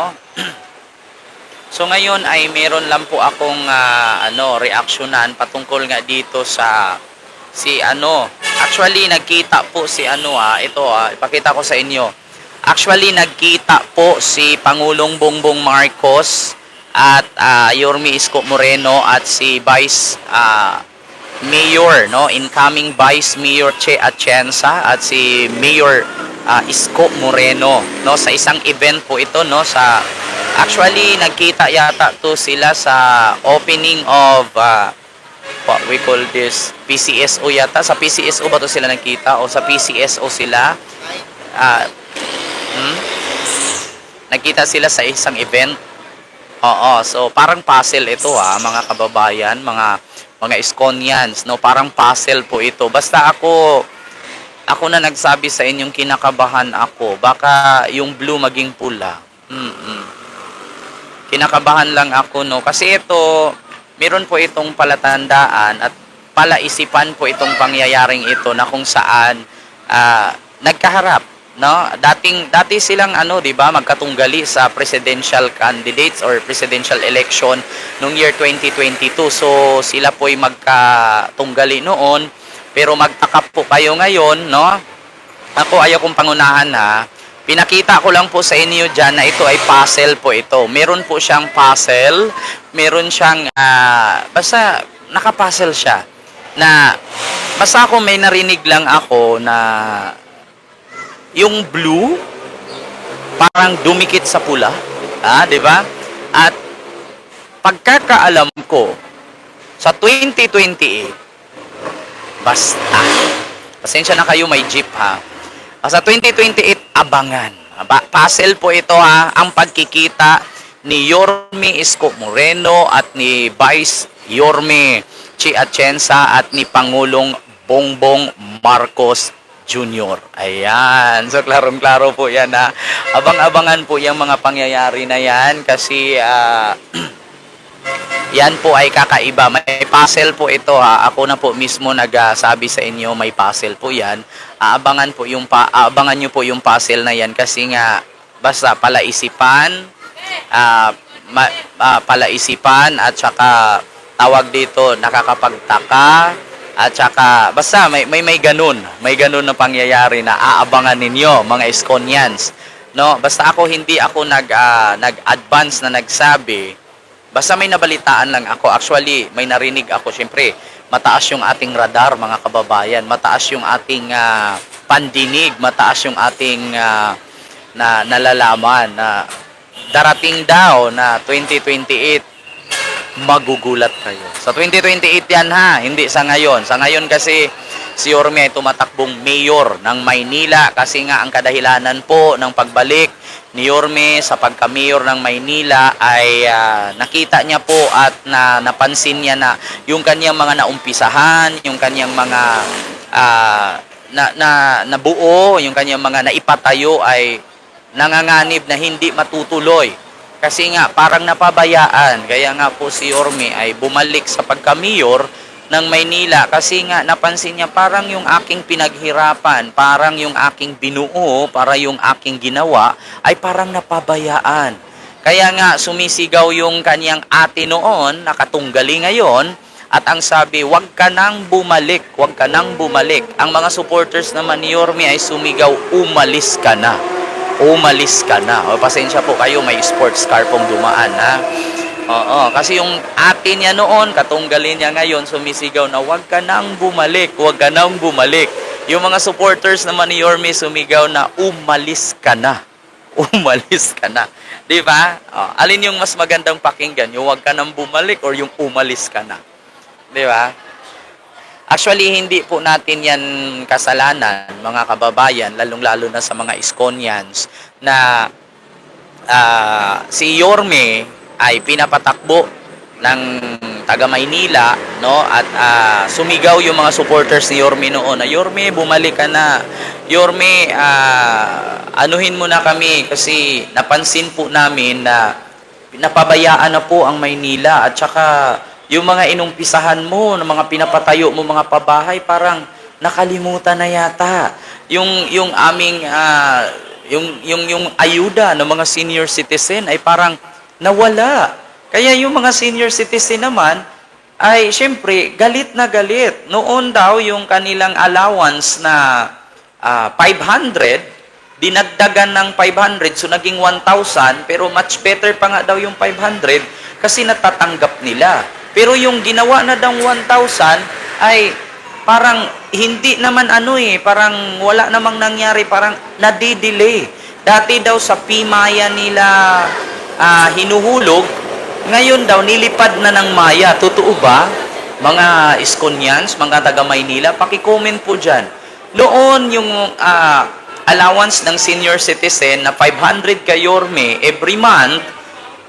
no? So ngayon ay meron lang po akong reaksyonan patungkol nga dito sa si actually nagkita po si ipakita ko sa inyo. Actually nagkita po si Pangulong Bongbong Marcos at Yorme Isko Moreno at si Vice Mayor, no, incoming Vice Mayor Che Atienza at si Mayor Isko Moreno, no, sa isang event po ito, no, sa actually nagkita yata to sila sa opening of what we call this PCSO yata. Sa PCSO ba to sila nagkita o sa PCSO sila nagkita sila sa isang event. Oo, so parang puzzle ito mga kababayan, mga Iskonians, no, parang puzzle po ito. Basta ako na nagsabi sa inyong kinakabahan ako, baka yung blue maging pula. Kinakabahan lang ako, no, kasi ito meron po itong palatandaan at palaisipan po itong pangyayaring ito na kung saan nagkaharap, no, dati silang 'di ba, magkatunggali sa presidential candidates or presidential election noong year 2022. So sila po ay magkatunggali noon, pero magtakap po kayo ngayon, no. Ako ayaw kong pangunahan pinakita ko lang po sa inyo dyan na ito ay puzzle po ito. Meron po siyang puzzle, meron siyang basta nakapuzzle siya na basta ako may narinig lang ako na yung blue parang dumikit sa pula, 'di ba? At pagkakaalam ko sa 2028 basta pasensya na kayo, may jeep sa 2028 abangan. Puzzle po ito ang pagkikita ni Yorme Isko Moreno at ni Vice Yorme Che Atienza at ni Pangulong Bongbong Marcos Jr. Ayan. So, klarong-klaro po yan Abang-abangan po yung mga pangyayari na yan kasi yan po ay kakaiba. May puzzle po ito Ako na po mismo nagsabi sa inyo may puzzle po yan. Abangan nyo po yung puzzle na yan kasi nga basta palaisipan at saka tawag dito nakakapagtaka. At saka, basta may ganun na pangyayari na aabangan ninyo, mga Iskonians. No? Basta hindi ako nag-advance na nagsabi. Basta may nabalitaan lang ako. Actually, may narinig ako. Siyempre, mataas yung ating radar, mga kababayan. Mataas yung ating pandinig. Mataas yung ating nalalaman na darating daw na 2028 magugulat kayo. Sa 2028 yan hindi sa ngayon. Sa ngayon kasi si Yorme ay tumatakbong mayor ng Maynila kasi nga ang kadahilanan po ng pagbalik ni Yorme sa pagka-mayor ng Maynila ay nakita niya po at napansin niya na yung kanyang mga naumpisahan, yung kanyang mga nabuo, yung kanyang mga naipatayo ay nanganganib na hindi matutuloy. Kasi nga parang napabayaan. Kaya nga po si Yorme ay bumalik sa pagka-mayor ng Maynila kasi nga napansin niya parang yung aking pinaghirapan, parang yung aking binuo, para yung aking ginawa ay parang napabayaan. Kaya nga sumisigaw yung kanyang ate noon, nakatunggali ngayon, at ang sabi, wag ka nang bumalik, wag ka nang bumalik. Ang mga supporters naman ni Yorme ay sumigaw, umalis ka na. Umalis ka na. O, pasensya po kayo, may sports car pong dumaan Oo, kasi yung ate niya noon, katunggalin niya ngayon, sumisigaw na wag ka nang bumalik, wag ka nang bumalik. Yung mga supporters naman ni Yorme sumigaw na umalis ka na. Umalis ka na. Di ba? Alin yung mas magandang pakinggan? Yung wag ka nang bumalik or yung umalis ka na? Di ba? Actually, hindi po natin yan kasalanan, mga kababayan, lalong-lalo na sa mga Iskonians, na si Yorme ay pinapatakbo ng taga Maynila, no? At sumigaw yung mga supporters ni Yorme noon na, Yorme, bumalik ka na. Yorme, anuhin mo na kami kasi napansin po namin na napabayaan na po ang Maynila at saka yung mga inumpisahan mo, ng mga pinapatayo mo, mga pabahay, parang nakalimutan na yata. Yung aming yung ayuda ng mga senior citizen ay parang nawala. Kaya yung mga senior citizen naman ay syempre galit na galit. Noon daw yung kanilang allowance na 500, dinagdagan ng 500, so naging 1,000, pero much better pa nga daw yung 500 kasi natatanggap nila. Pero yung ginawa na daw 1,000 ay parang hindi naman parang wala namang nangyari, parang nadidelay. Dati daw sa P-Maya nila hinuhulog, ngayon daw nilipad na ng Maya. Totoo ba? Mga Iskonians, mga taga Maynila, paki-comment po dyan. Noon yung allowance ng senior citizen na 500 kayorme every month,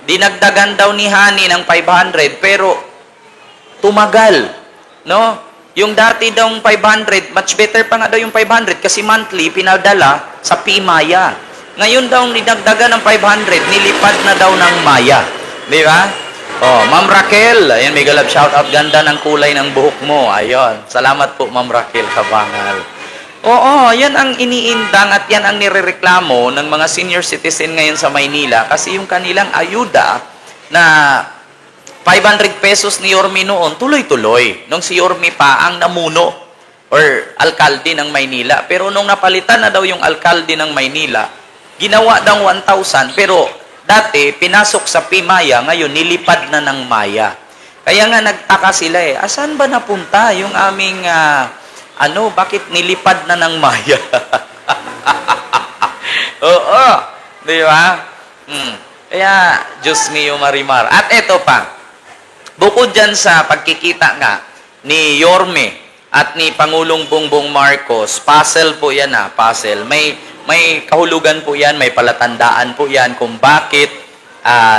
dinagdagan daw ni Hani ng 500, pero tumagal, no? Yung dati daw 500, much better pa nga daw yung 500 kasi monthly pinadala sa P-Maya. Ngayon daw dinagdagan ng 500, nilipad na daw ng Maya. Di ba? Oh, Ma'am Raquel, ayan, may galab shout out, ganda ng kulay ng buhok mo. Ayun. Salamat po, Ma'am Raquel Kabangal. Oo, yan ang iniindang at yan ang nirereklamo ng mga senior citizen ngayon sa Maynila kasi yung kanilang ayuda na 500 pesos ni Yorme noon, tuloy-tuloy. Nung si Yorme pa ang namuno or alkalde ng Maynila. Pero nung napalitan na daw yung alkalde ng Maynila, ginawa daw 1,000, pero dati pinasok sa P-Maya, ngayon nilipad na ng Maya. Kaya nga nagtaka sila asan ba napunta yung aming, bakit nilipad na ng Maya? Oo, di ba? Kaya, Diyos niyo Marimar. At eto pa, bukod dyan sa pagkikita nga ni Yorme at ni Pangulong Bongbong Marcos, puzzle po yan puzzle. May kahulugan po yan, may palatandaan po yan kung bakit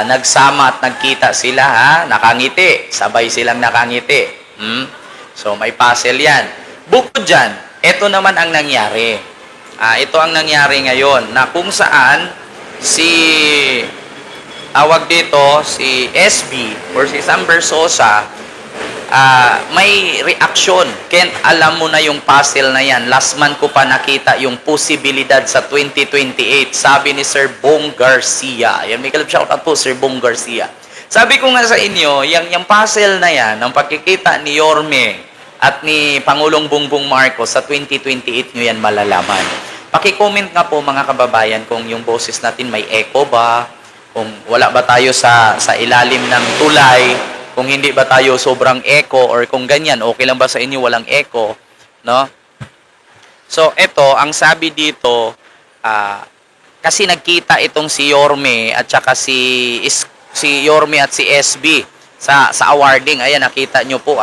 nagsama at nagkita sila, nakangiti. Sabay silang nakangiti. So may puzzle yan. Bukod dyan, ito naman ang nangyari. Ito ang nangyari ngayon na kung saan si SB or si Sam Bersosa, may reaction. Kent, alam mo na yung puzzle na yan. Last month ko pa nakita yung posibilidad sa 2028. Sabi ni Sir Bong Garcia. Yan, may kalab shout out po, Sir Bong Garcia. Sabi ko nga sa inyo, yung puzzle na yan, ang pagkikita ni Yorme at ni Pangulong Bongbong Marcos sa 2028 nyo yan malalaman. Paki-comment nga po mga kababayan kung yung boses natin may echo ba, kung wala ba tayo sa ilalim ng tulay, kung hindi ba tayo sobrang echo, or kung ganyan, okay lang ba sa inyo walang echo, no? So, ito, ang sabi dito, kasi nagkita itong si Yorme at saka si Yorme at si SB sa awarding. Ayan, nakita nyo po